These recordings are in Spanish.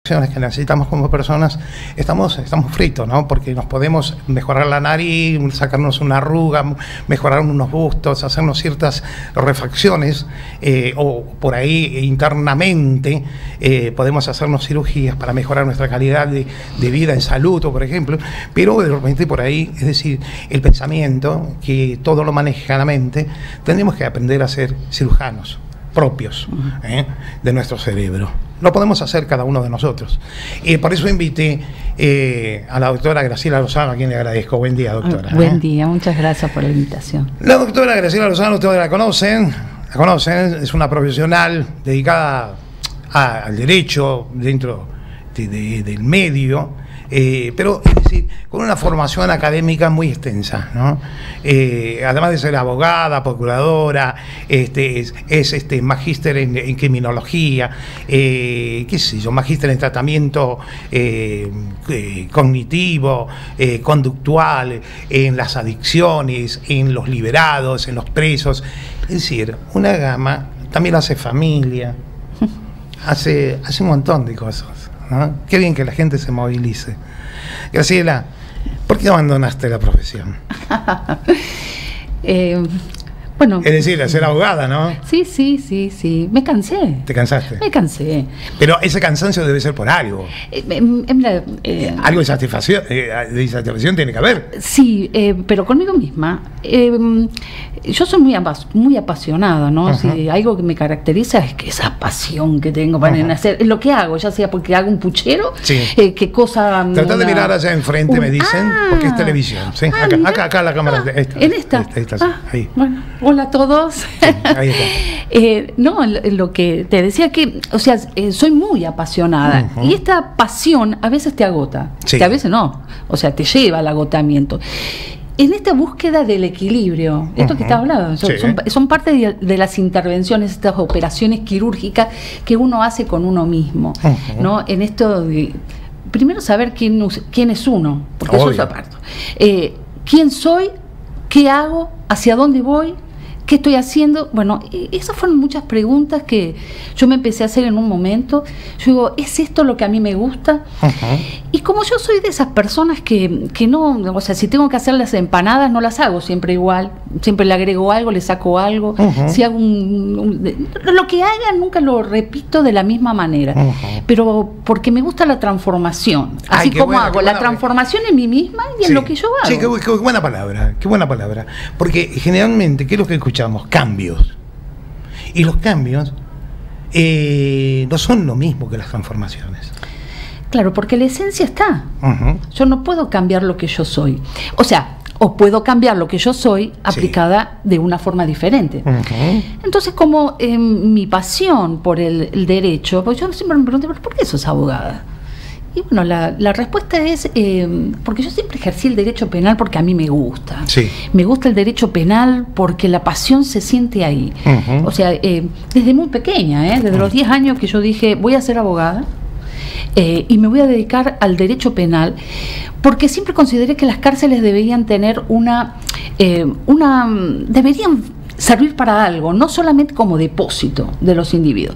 que necesitamos como personas, estamos fritos, ¿no? Porque nos podemos mejorar la nariz, sacarnos una arruga, mejorar unos bustos, hacernos ciertas refacciones, o por ahí internamente podemos hacernos cirugías para mejorar nuestra calidad de vida en salud, o por ejemplo, pero de repente por ahí, es decir, el pensamiento, que todo lo maneja la mente, tendremos que aprender a ser cirujanos propios de nuestro cerebro. Lo podemos hacer cada uno de nosotros. Y por eso invité a la doctora Graciela Lozano, a quien le agradezco. Buen día, doctora. Buen día, muchas gracias por la invitación. La doctora Graciela Lozano, ustedes la conocen, es una profesional dedicada al derecho dentro del medio, pero es decir, con una formación académica muy extensa, ¿no? Además de ser abogada, procuradora, es magíster en criminología, qué sé yo, magíster en tratamiento cognitivo, conductual, en las adicciones, en los liberados, en los presos, es decir, una gama. También hace familia, hace un montón de cosas, ¿no? Qué bien que la gente se movilice. Graciela, ¿por qué abandonaste la profesión? Bueno, es decir, ser abogada, ¿no? Sí. Me cansé. ¿Te cansaste? Me cansé. Pero ese cansancio debe ser por algo. Algo de satisfacción tiene que haber. Sí, pero conmigo misma. Yo soy muy apasionada, ¿no? Si algo que me caracteriza es que esa pasión que tengo para hacer lo que hago, ya sea porque hago un puchero, qué cosa. Trata de mirar allá enfrente, me dicen, porque es televisión. ¿Sí? Acá la cámara. En esta. Ahí. Bueno, hola a todos. Sí, ahí está. No, lo que te decía que, o sea, soy muy apasionada y esta pasión a veces te agota, que a veces no, o sea, te lleva al agotamiento. En esta búsqueda del equilibrio, esto que estaba hablando, son parte de las intervenciones, estas operaciones quirúrgicas que uno hace con uno mismo, ¿no? En esto de, primero saber quién es uno, porque eso es aparte. ¿Quién soy? ¿Qué hago? ¿Hacia dónde voy? ¿Qué estoy haciendo? Bueno, esas fueron muchas preguntas que yo me empecé a hacer en un momento. Yo digo, ¿es esto lo que a mí me gusta? Y como yo soy de esas personas que no, o sea, si tengo que hacer las empanadas, no las hago siempre igual. Siempre le agrego algo, le saco algo. Si hago lo que haga, nunca lo repito de la misma manera. Pero porque me gusta la transformación. Así como hago la transformación en mí misma y en lo que yo hago. Sí, qué buena palabra, qué buena palabra. Porque generalmente, ¿qué es lo que escuchamos? Cambios. Y los cambios no son lo mismo que las transformaciones. Claro, porque la esencia está. Yo no puedo cambiar lo que yo soy. O sea, o puedo cambiar lo que yo soy aplicada de una forma diferente. Entonces, como mi pasión por el derecho, pues yo siempre me pregunté, ¿por qué sos abogada? Y bueno, la respuesta es porque yo siempre ejercí el derecho penal porque a mí me gusta. Me gusta el derecho penal porque la pasión se siente ahí. O sea, desde muy pequeña, desde los 10 años que yo dije, voy a ser abogada y me voy a dedicar al derecho penal, porque siempre consideré que las cárceles deberían tener deberían servir para algo, no solamente como depósito de los individuos.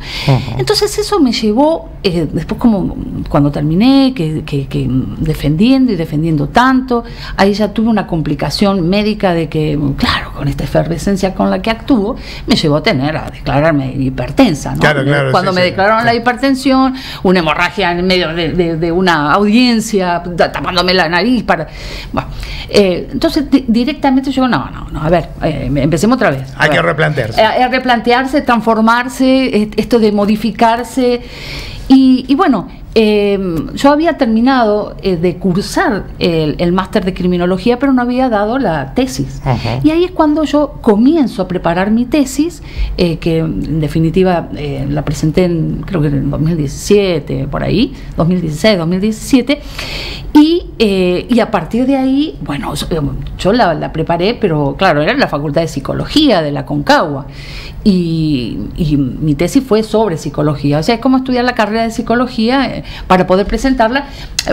Entonces eso me llevó, después como cuando terminé, que defendiendo tanto, ahí ya tuve una complicación médica de que, claro, con esta efervescencia con la que actúo, me llevó a declararme hipertensa, ¿no? Claro, cuando me declararon la hipertensión, una hemorragia en medio de una audiencia, tapándome la nariz bueno, entonces directamente yo no, a ver, empecemos otra vez. Hay que replantearse. Replantearse, transformarse, esto de modificarse. Y bueno, yo había terminado de cursar el máster de criminología, pero no había dado la tesis. Y ahí es cuando yo comienzo a preparar mi tesis, que en definitiva la presenté creo que en 2017, por ahí, 2016, 2017. Y a partir de ahí, bueno, yo la preparé, pero claro, era en la Facultad de Psicología de la Concagua. Y mi tesis fue sobre psicología, o sea, es como estudiar la carrera de psicología para poder presentarla,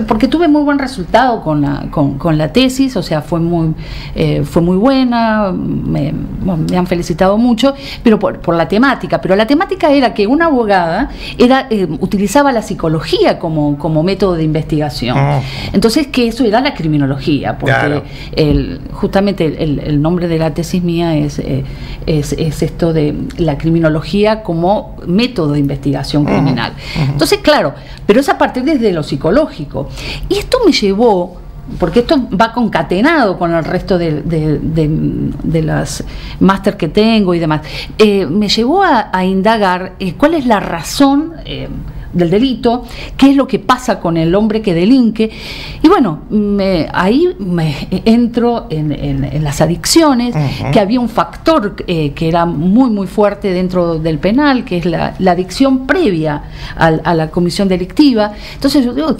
porque tuve muy buen resultado con la tesis, o sea, fue muy buena, me han felicitado mucho, pero por la temática. Pero la temática era que una abogada utilizaba la psicología como método de investigación. Entonces, que eso era la criminología, porque claro, justamente el nombre de la tesis mía es esto de la criminología como método de investigación criminal. Entonces, claro, pero es a partir desde lo psicológico. Y esto me llevó, porque esto va concatenado con el resto de las máster que tengo y demás, me llevó a indagar cuál es la razón del delito, qué es lo que pasa con el hombre que delinque. Y bueno, ahí me entro en las adicciones, que había un factor que era muy muy fuerte dentro del penal, que es la adicción previa a la comisión delictiva. Entonces yo digo,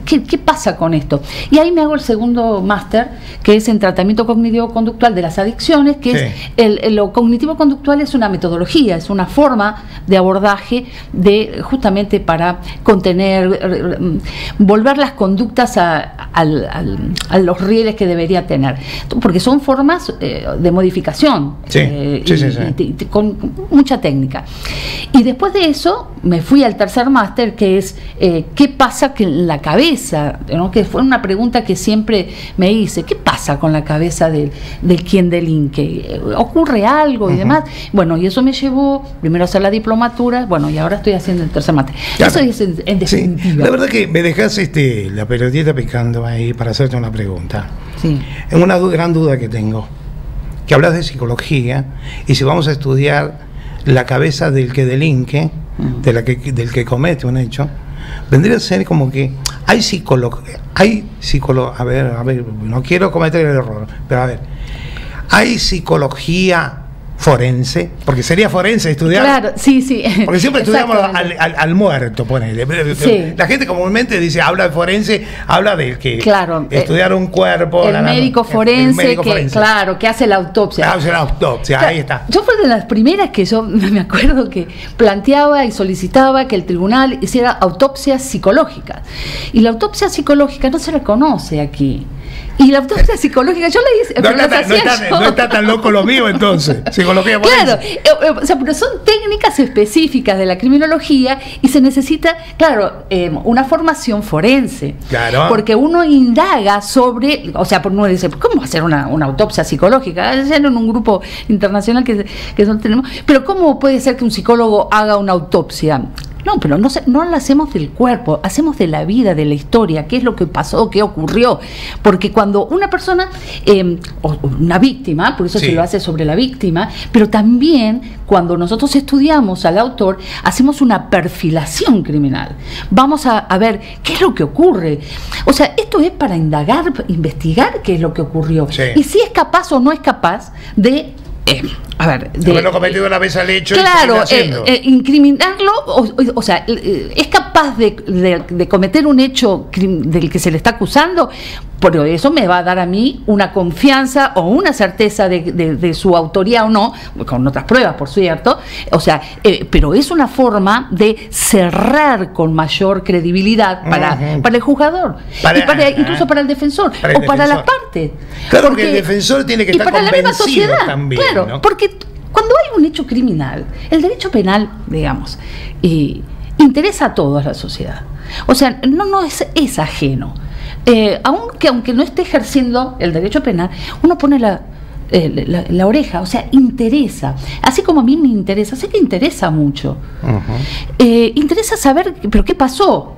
¿qué pasa con esto? Y ahí me hago el segundo máster, que es en tratamiento cognitivo-conductual de las adicciones, que es lo cognitivo-conductual es una metodología, es una forma de abordaje justamente para contener, volver las conductas a los rieles que debería tener, porque son formas de modificación, con mucha técnica. Y después de eso me fui al tercer máster, que es ¿qué pasa en la cabeza? ¿No? Que fue una pregunta que siempre me hice, ¿qué pasa con la cabeza del quien delinque? ¿Ocurre algo y demás? Bueno, y eso me llevó primero a hacer la diplomatura, bueno, y ahora estoy haciendo el tercer máster. Eso es en definitiva. La verdad que me dejas la pelotita picando ahí para hacerte una pregunta. Sí. Es una gran duda que tengo, que hablas de psicología, y si vamos a estudiar la cabeza del que delinque, del que comete un hecho, vendría a ser como que hay psicología, a ver, no quiero cometer el error, pero a ver, hay psicología forense, porque sería forense estudiar. Claro, sí. Porque siempre estudiamos al muerto, ponele. Sí. La gente comúnmente dice, habla de forense, habla de que estudiar un cuerpo. El médico forense, claro, que hace la autopsia. Hace la autopsia, claro, ahí está. Yo fui de las primeras que yo me acuerdo que planteaba y solicitaba que el tribunal hiciera autopsias psicológicas. Y la autopsia psicológica no se reconoce aquí. Y la autopsia psicológica, yo la hice. No está tan loco lo mío, entonces. Psicología forense. Claro, o sea, pero son técnicas específicas de la criminología y se necesita, claro, una formación forense. Claro. Porque uno indaga sobre, o sea, uno dice, ¿cómo hacer una autopsia psicológica? Ya en un grupo internacional que no tenemos. Pero ¿cómo puede ser que un psicólogo haga una autopsia? No, pero no la hacemos del cuerpo, hacemos de la vida, de la historia, qué es lo que pasó, qué ocurrió. Porque cuando una persona, o una víctima, por eso se lo hace sobre la víctima, pero también cuando nosotros estudiamos al autor, hacemos una perfilación criminal. Vamos a ver qué es lo que ocurre. O sea, esto es para indagar, investigar qué es lo que ocurrió. Sí. Y si es capaz o no es capaz de... haberlo cometido una vez al hecho, claro, incriminarlo, o sea, es capaz de cometer un hecho del que se le está acusando, pero eso me va a dar a mí una confianza o una certeza de su autoría o no, con otras pruebas, por cierto. O sea, pero es una forma de cerrar con mayor credibilidad para el juzgador, incluso para el defensor, para la parte. Claro, porque el defensor tiene que estar convencido también. Claro, ¿no? Porque cuando hay un hecho criminal, el derecho penal, digamos, interesa a toda la sociedad. O sea, no es ajeno. Aunque no esté ejerciendo el derecho penal, uno pone la oreja, o sea, interesa. Así como a mí me interesa, sé que interesa mucho. Interesa saber, pero ¿qué pasó?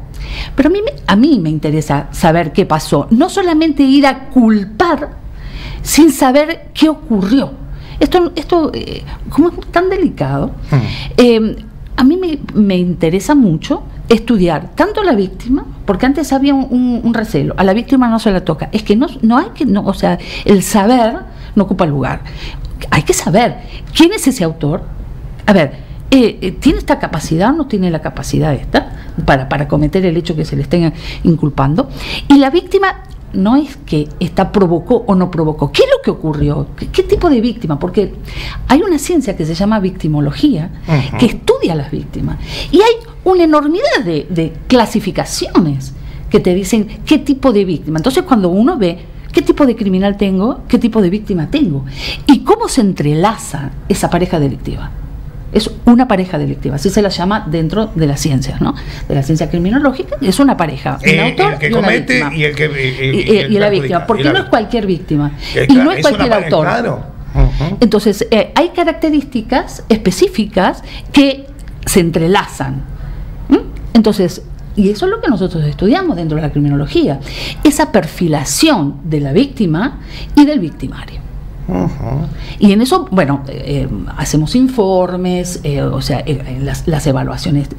Pero a mí me interesa saber qué pasó. No solamente ir a culpar sin saber qué ocurrió. Esto como es tan delicado, a mí me interesa mucho estudiar tanto a la víctima, porque antes había un recelo, a la víctima no se la toca, es que no hay que, o sea, el saber no ocupa lugar, hay que saber quién es ese autor, a ver, ¿tiene esta capacidad o no tiene la capacidad esta? para cometer el hecho que se le esté inculpando. Y la víctima no es que provocó o no provocó. ¿Qué es lo que ocurrió? ¿Qué tipo de víctima? Porque hay una ciencia que se llama victimología, que estudia a las víctimas. Y hay una enormidad de clasificaciones que te dicen qué tipo de víctima. Entonces, cuando uno ve qué tipo de criminal tengo, qué tipo de víctima tengo, y cómo se entrelaza esa pareja delictiva. Es una pareja delictiva, así se la llama dentro de las ciencias, ¿no? De la ciencia criminológica, es una pareja, un autor el que y una comete víctima. Y la víctima, porque no es cualquier víctima, y no es cualquier autor. Claro. Entonces, hay características específicas que se entrelazan. Entonces, y eso es lo que nosotros estudiamos dentro de la criminología, esa perfilación de la víctima y del victimario. Y en eso, bueno, hacemos informes, o sea, las evaluaciones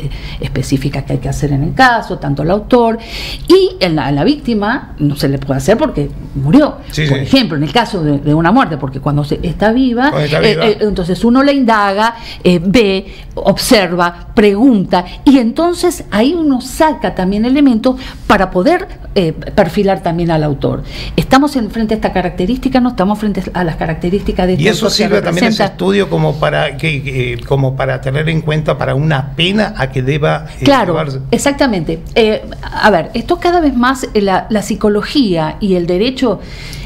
específicas que hay que hacer en el caso, tanto el autor y la víctima no se le puede hacer porque murió. Por ejemplo, en el caso de una muerte, porque cuando está viva, entonces uno la indaga, ve, observa, pregunta, y entonces ahí uno saca también elementos para poder perfilar también al autor. Estamos frente a esta característica, no estamos frente a las características de este. Y eso sirve también ese estudio como para tener en cuenta para una pena a que deba claro, llevarse. Exactamente. A ver, esto cada vez más la psicología y el derecho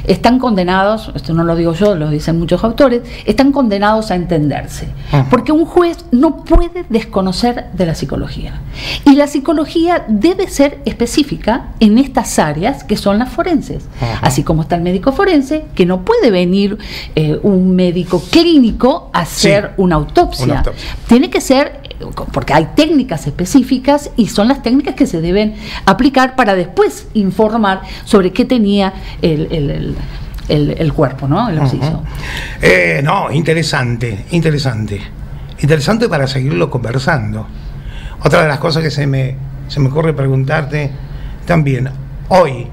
están condenados, esto no lo digo yo, lo dicen muchos autores, están condenados a entenderse, porque un juez no puede desconocer de la psicología, y la psicología debe ser específica en estas áreas que son las forenses, así como está el médico forense, que no puede venir un médico clínico a hacer una autopsia, tiene que ser, porque hay técnicas específicas y son las técnicas que se deben aplicar para después informar sobre qué tenía el cuerpo, ¿no? El occiso. No, interesante para seguirlo conversando. Otra de las cosas que se me ocurre preguntarte también, hoy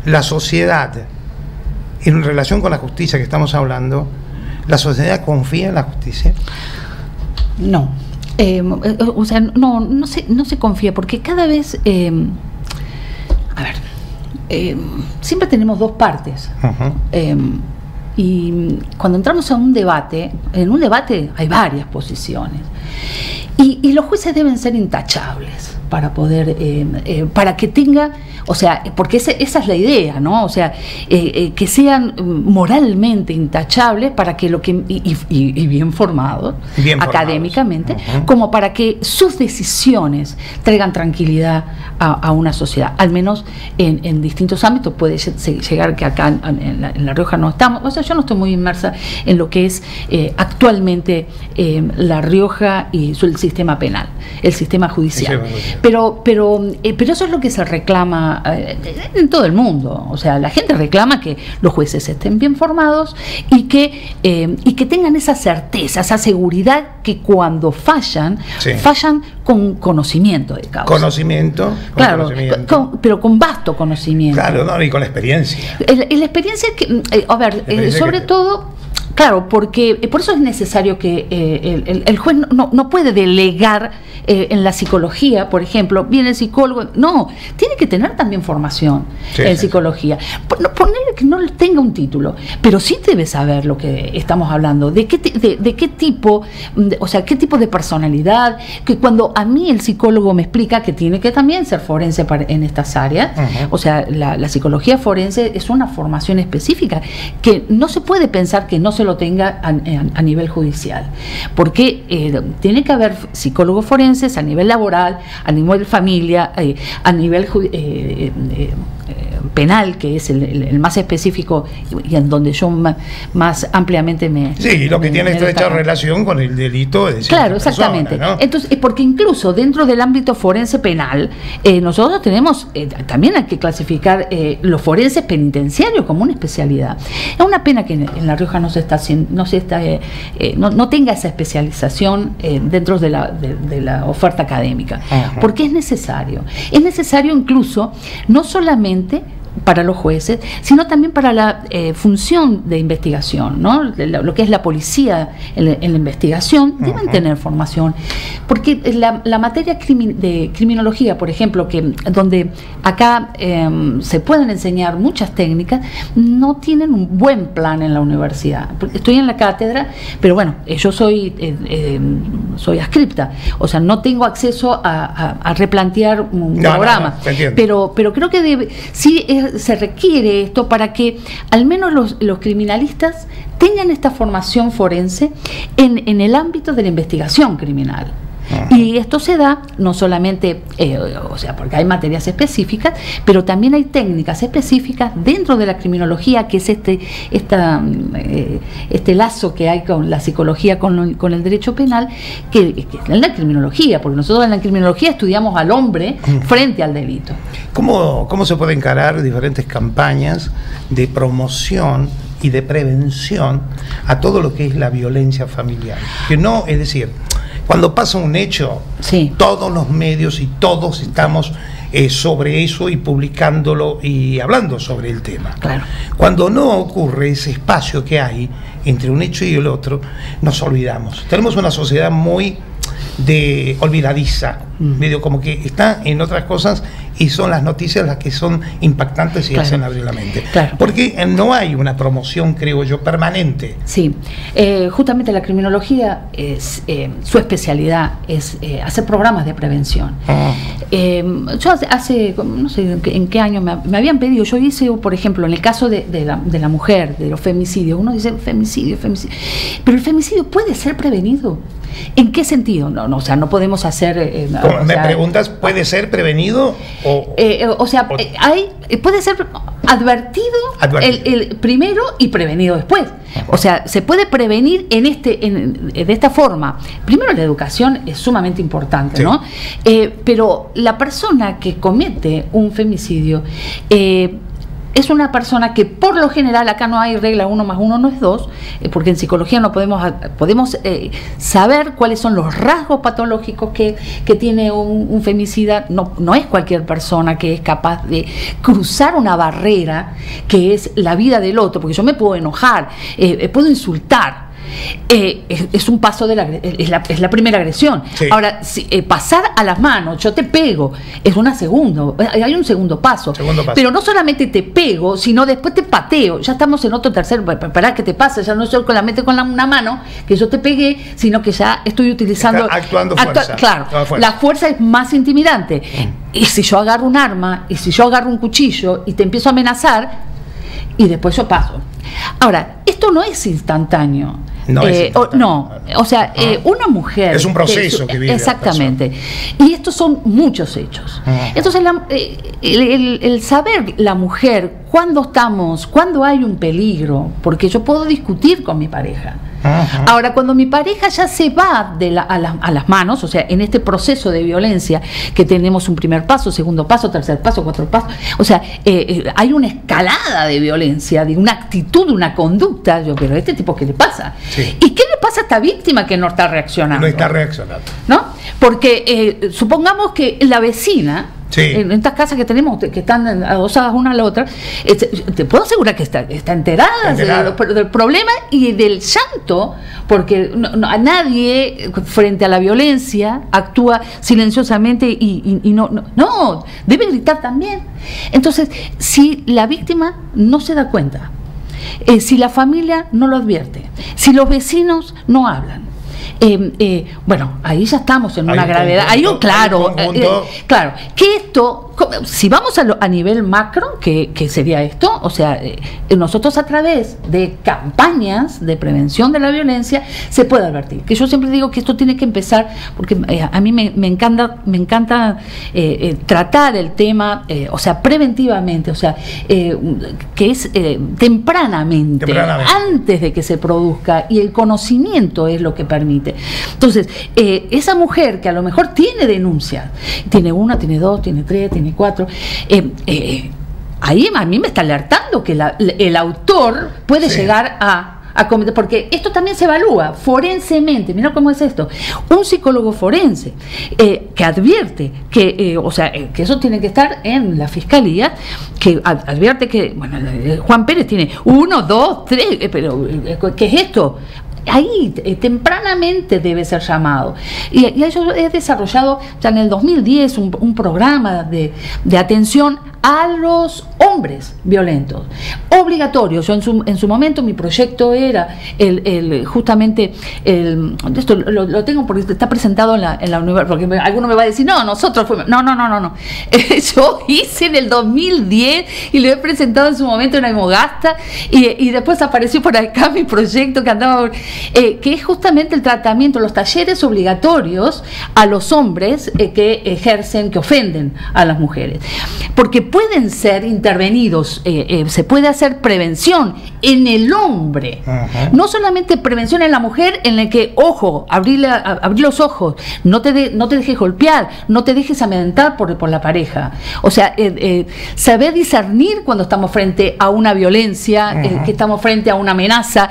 la sociedad, en relación con la justicia que estamos hablando, ¿la sociedad confía en la justicia? No. O sea, no se confía, porque cada vez, a ver, siempre tenemos dos partes. Y cuando entramos a un debate, en un debate hay varias posiciones. Y los jueces deben ser intachables para poder, para que tenga, o sea, porque esa es la idea, ¿no? O sea, que sean moralmente intachables para que y bien formados, académicamente, como para que sus decisiones traigan tranquilidad a una sociedad, al menos en distintos ámbitos. Puede llegar que acá en La Rioja no estamos, o sea, yo no estoy muy inmersa en lo que es actualmente La Rioja y el sistema penal, el sistema judicial. Pero eso es lo que se reclama en todo el mundo. O sea, la gente reclama que los jueces estén bien formados y que tengan esa certeza, esa seguridad que cuando fallan con conocimiento de causa. Claro, pero con vasto conocimiento. Claro, no, y con la experiencia. La experiencia que, sobre todo. Claro, porque por eso es necesario que el juez no puede delegar en la psicología, por ejemplo, viene el psicólogo, no, tiene que tener también formación en psicología. Ponerle que no tenga un título, pero sí debe saber lo que estamos hablando, de qué tipo, o sea, qué tipo de personalidad, que cuando a mí el psicólogo me explica que tiene que también ser forense en estas áreas, o sea, la psicología forense es una formación específica que no se puede pensar que no se lo tenga a nivel judicial, porque tiene que haber psicólogos forenses a nivel laboral, a nivel familia, a nivel penal, que es el más específico y en donde yo más ampliamente lo que tiene estrecha relación con el delito de claro, exactamente, persona, ¿no? Entonces, porque incluso dentro del ámbito forense penal, nosotros tenemos, también hay que clasificar los forenses penitenciarios como una especialidad. Es una pena que en La Rioja no tenga esa especialización dentro de la oferta académica, porque es necesario incluso no solamente para los jueces, sino también para la función de investigación, ¿no? Lo que es la policía en la investigación, deben tener formación, porque la materia de criminología, por ejemplo, donde acá se pueden enseñar muchas técnicas, no tienen un buen plan en la universidad. Estoy en la cátedra, pero bueno, yo soy adscripta, o sea, no tengo acceso a replantear un programa, pero creo que se requiere esto para que al menos los criminalistas tengan esta formación forense en el ámbito de la investigación criminal. Y esto se da no solamente, o sea, porque hay materias específicas, pero también hay técnicas específicas dentro de la criminología, que es este lazo que hay con la psicología, con el derecho penal, que es la criminología, porque nosotros en la criminología estudiamos al hombre frente al delito. ¿Cómo se puede encarar diferentes campañas de promoción y de prevención a todo lo que es la violencia familiar? Que no, es decir, cuando pasa un hecho, todos los medios y todos estamos sobre eso y publicándolo y hablando sobre el tema. Claro. Cuando no ocurre ese espacio que hay entre un hecho y el otro, nos olvidamos. Tenemos una sociedad muy olvidadiza, medio como que está en otras cosas, y son las noticias las que son impactantes y hacen abrir la mente. Claro. Porque no hay una promoción, creo yo, permanente. Sí, justamente la criminología, su especialidad es hacer programas de prevención. Yo hace, no sé en qué año me habían pedido, yo hice, por ejemplo, en el caso de la mujer, de los femicidios, uno dice femicidio, pero el femicidio puede ser prevenido. ¿En qué sentido? No, o sea, no podemos hacer... ¿Me preguntas, puede ser prevenido? Puede ser advertido. El primero y prevenido después. O sea, se puede prevenir de esta forma. Primero, la educación es sumamente importante, ¿no? Pero la persona que comete un femicidio es una persona que, por lo general, acá no hay regla 1 más 1 no es 2, porque en psicología no podemos saber cuáles son los rasgos patológicos que tiene un femicida. No es cualquier persona que es capaz de cruzar una barrera que es la vida del otro, porque yo me puedo enojar, puedo insultar. Es un paso es la primera agresión. Ahora, pasar a las manos, yo te pego, es hay un segundo paso. Pero no solamente te pego, sino después te pateo. Ya estamos en otro tercer. Para que te pase, ya no estoy con una mano que yo te pegué, sino que ya estoy utilizando. Actuando fuerza. Claro, la fuerza es más intimidante. Y si yo agarro un arma, y si yo agarro un cuchillo y te empiezo a amenazar, y después yo paso. Ahora, esto no es instantáneo. Una mujer... Es un proceso que vive. Exactamente. Y estos son muchos hechos. Entonces, el saber la mujer cuando hay un peligro, porque yo puedo discutir con mi pareja. Ahora, cuando mi pareja ya se va a las manos, o sea, en este proceso de violencia que tenemos un primer paso, segundo paso, tercer paso, cuatro pasos, o sea, hay una escalada de violencia, de una actitud, una conducta. Pero ¿a este tipo qué le pasa? ¿Y qué le pasa a esta víctima que no está reaccionando? No está reaccionando. ¿No? Porque supongamos que la vecina... En estas casas que tenemos, que están adosadas una a la otra, te puedo asegurar que está enterada del problema y del llanto, porque a nadie frente a la violencia actúa silenciosamente y no, debe gritar también. Entonces, si la víctima no se da cuenta, si la familia no lo advierte, si los vecinos no hablan, bueno, ahí ya estamos en una gravedad. Claro, que esto, si vamos a nivel macro, que sería esto, o sea, nosotros a través de campañas de prevención de la violencia se puede advertir. Que yo siempre digo que esto tiene que empezar, porque a mí me encanta tratar el tema, o sea, preventivamente, o sea, que es tempranamente, antes de que se produzca, y el conocimiento es lo que permite. Entonces, esa mujer que a lo mejor tiene denuncia, tiene 1, tiene 2, tiene 3, tiene 4, ahí a mí me está alertando que el autor puede llegar a a cometer, porque esto también se evalúa forensemente. Mira cómo es esto. Un psicólogo forense que advierte que, que eso tiene que estar en la fiscalía, que advierte que, bueno, Juan Pérez tiene 1, 2, 3, pero ¿qué es esto? Ahí tempranamente debe ser llamado. Y yo he desarrollado ya en el 2010 un programa de atención a los hombres violentos, obligatorio. Yo en su momento mi proyecto era justamente esto lo tengo porque está presentado en la universidad, porque alguno me va a decir, no, nosotros fuimos, no. Yo hice en el 2010 y lo he presentado en su momento en Aymogasta, y después apareció por acá mi proyecto que andaba, que es justamente el tratamiento, los talleres obligatorios a los hombres que ejercen, que ofenden a las mujeres, porque pueden ser intervenidos, se puede hacer prevención en el hombre, no solamente prevención en la mujer, en la que, ojo, abrir los ojos, no te dejes golpear, no te dejes amedrentar por la pareja, o sea, saber discernir cuando estamos frente a una violencia, que estamos frente a una amenaza,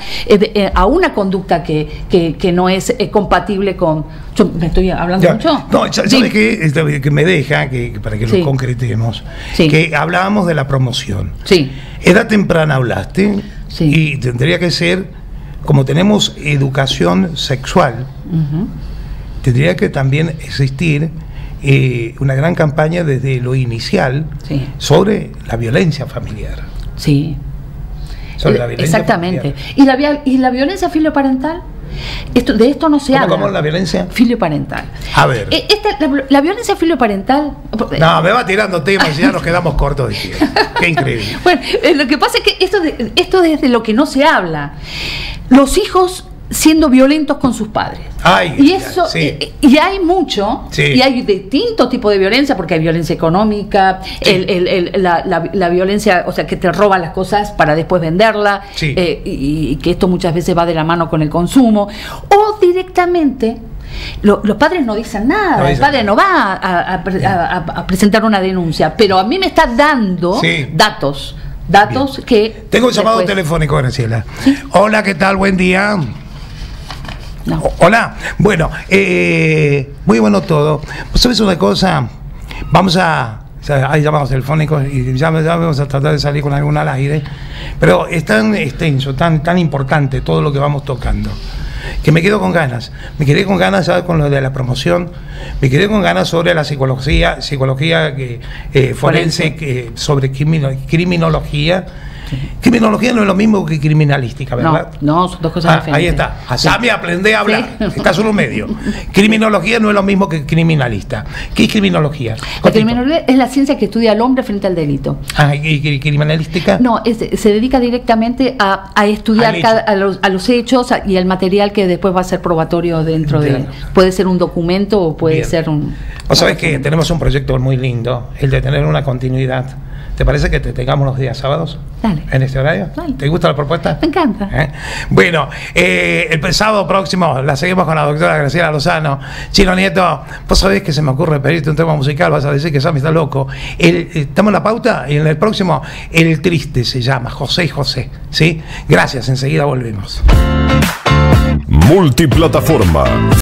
a una conducta que no es compatible con... Yo me estoy hablando mucho. No, ¿sabes qué? Que me deja, para que lo concretemos, que hablábamos de la promoción. Sí. Edad temprana hablaste, y tendría que ser, como tenemos educación sexual, tendría que también existir una gran campaña desde lo inicial sobre la violencia familiar. Sí. Sobre la violencia exactamente. Familiar. ¿Y la violencia filoparental? De esto no se habla. ¿Cómo la violencia? Filioparental. A ver. La violencia filioparental... No, me va tirando temas y ya nos quedamos cortos de tiempo. Qué increíble. Bueno, lo que pasa es que esto es de lo que no se habla. Los hijos siendo violentos con sus padres. Y eso, y hay mucho, y hay distintos tipos de violencia, porque hay violencia económica, la violencia, o sea, que te roban las cosas para después venderla, y que esto muchas veces va de la mano con el consumo, o directamente los padres no dicen nada, el padre no va a presentar una denuncia, pero a mí me está dando datos que... Tengo un llamado telefónico, Graciela. Hola, ¿qué tal? Buen día. No. Hola, bueno, muy bueno todo. ¿Vos sabés una cosa? Hay llamados telefónicos y ya vamos a tratar de salir con alguna al aire, pero es tan extenso, tan importante todo lo que vamos tocando, que me quedo con ganas. Me quedé con ganas ya con lo de la promoción, me quedé con ganas sobre la psicología forense, sobre criminología. Criminología no es lo mismo que criminalística, ¿verdad? No, son dos cosas diferentes. Ahí está. Asami, aprende a hablar. Está solo medio. Criminología no es lo mismo que criminalista. ¿Qué es criminología? La criminología es la ciencia que estudia al hombre frente al delito. ¿Y criminalística? No, se dedica directamente a estudiar a los hechos y el material que después va a ser probatorio dentro de... Puede ser un documento o puede ser un... Vos sabés que tenemos un proyecto muy lindo, el de tener una continuidad. ¿Te parece que te tengamos los días sábados? Dale. ¿En este horario? Dale. ¿Te gusta la propuesta? Me encanta. Bueno, el sábado próximo la seguimos con la doctora Graciela Lozano. Chino Nieto, vos sabés que se me ocurre pedirte un tema musical, vas a decir que Sammy está loco. Estamos en la pauta y en el próximo, El Triste se llama, José y José. ¿Sí? Gracias, enseguida volvemos. Multiplataforma.